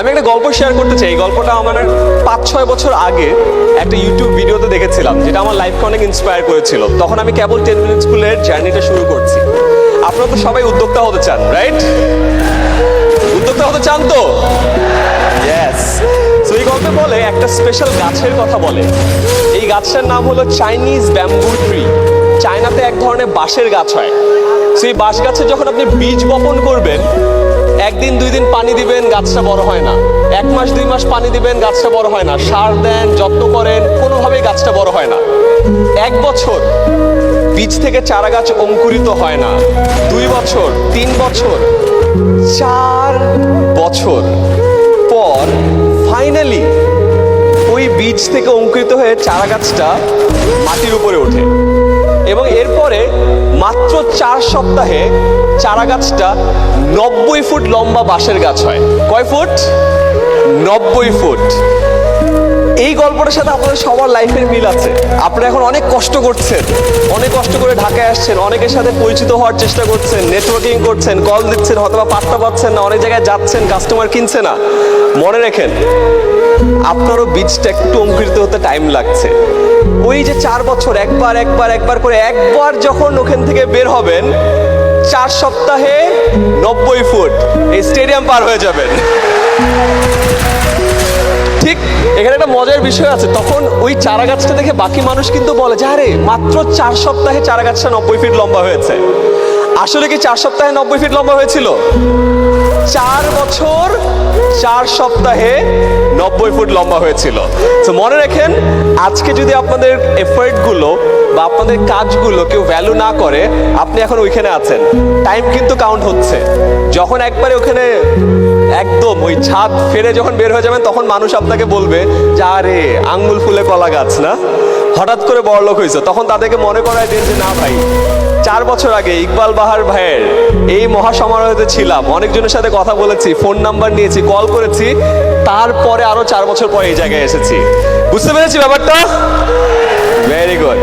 আমি একটা গল্প শেয়ার করতে চাই। এই গল্পটা আমার 5-6 বছর আগে একটা ইউটিউব ভিডিওতে দেখেছিলাম, যেটা আমার লাইফকে অনেক ইন্সপায়ার করেছিল। তখন আমি কেবল 10 মিনিট স্কুলের জার্নিটা শুরু করছি। আপনারা তো সবাই উদ্যোক্তা হতে চান, রাইট? উদ্যোক্তা হতে চান তো? ইয়েস। তো এই গল্পে বলে একটা স্পেশাল গাছের কথা বলে। এই গাছটার নাম হলো চাইনিজ ব্যাম্বু ট্রি। চায়নাতে এক ধরনের বাঁশের গাছ হয়। সেই বাঁশ গাছে যখন আপনি বীজ বপন করবেন, 1 দিন 2 দিন পানি দিবেন, গাছটা বড় হয় না। 1 মাস 2 মাস পানি দিবেন, গাছটা বড় হয় না। সার দেন, যত্ন করেন, কোনোভাবেই গাছটা বড় হয় না। 1 বছর বীজ থেকে চারা গাছ অঙ্কুরিত হয় না। 2 বছর, 3 বছর, 4 বছর পর ফাইনালি ওই বীজ থেকে অঙ্কুরিত হয়ে চারা গাছটা মাটির উপরে ওঠে। এবং এরপরে মাত্র 4 সপ্তাহে চারা গাছটা 90 ফুট লম্বা বাঁশের গাছ হয়। কয় ফুট? 90 ফুট। এই গল্পটার সাথে আপনাদের সবার লাইফের মিল আছে। আপনারা এখন অনেক কষ্ট করছেন, অনেক কষ্ট করে ঢাকায় আসছেন, অনেকের সাথে পরিচিত হওয়ার চেষ্টা করছেন, নেটওয়ার্কিং করছেন, কল দিচ্ছেন, হয়তো পাত্তা পাচ্ছেন না, অনেক জায়গায় যাচ্ছেন, কাস্টমার কিনছে না। মনে রাখেন, আপনারও বীজটা একটু অঙ্কুরিত হতে টাইম লাগছে। ওই যে 4 বছর একবার করে একবার যখন ওখান থেকে বের হবেন, 4 সপ্তাহে 90 ফুট এই স্টেডিয়াম পার হয়ে যাবেন। ঠিক এখানে একটা মজার বিষয় আছে। তখন ওই চারা গাছটা দেখে বাকি মানুষ কিন্তু বলে যে আরে মাত্র 4 সপ্তাহে চারা গাছটা 90 ফিট লম্বা হয়েছে। আসলে কি 4 সপ্তাহে 90 ফিট লম্বা হয়েছিল? 4 বছর 4 সপ্তাহে 90 ফুট লম্বা হয়েছিল। তো মনে রাখেন, আজকে যদি আপনাদের এফর্টগুলো বা আপনাদের কাজগুলো কেউ ভ্যালু না করে, আপনি এখন ওইখানে আছেন, টাইম কিন্তু কাউন্ট হচ্ছে। যখন একবারে ওখানে একদম ওই ছাদ ফেরে যখন বের হয়ে যাবেন, তখন মানুষ আপনাকে বলবে যে আরে আঙ্গুল ফুলে কলা গাছ না, হঠাৎ করে বড়লোক হয়েছে। তখন তাদেরকে মনে করায় দেন যে না ভাই, 4 বছর আগে ইকবাল বাহার ভাইয়ের এই মহাসমারোহেতে ছিলাম, অনেকজনের সাথে কথা বলেছি, ফোন নাম্বার নিয়েছি, কল করেছি, তারপরে আরো 4 বছর পরে এই জায়গায় এসেছি। বুঝতে পেরেছি ব্যাপারটা? Very good.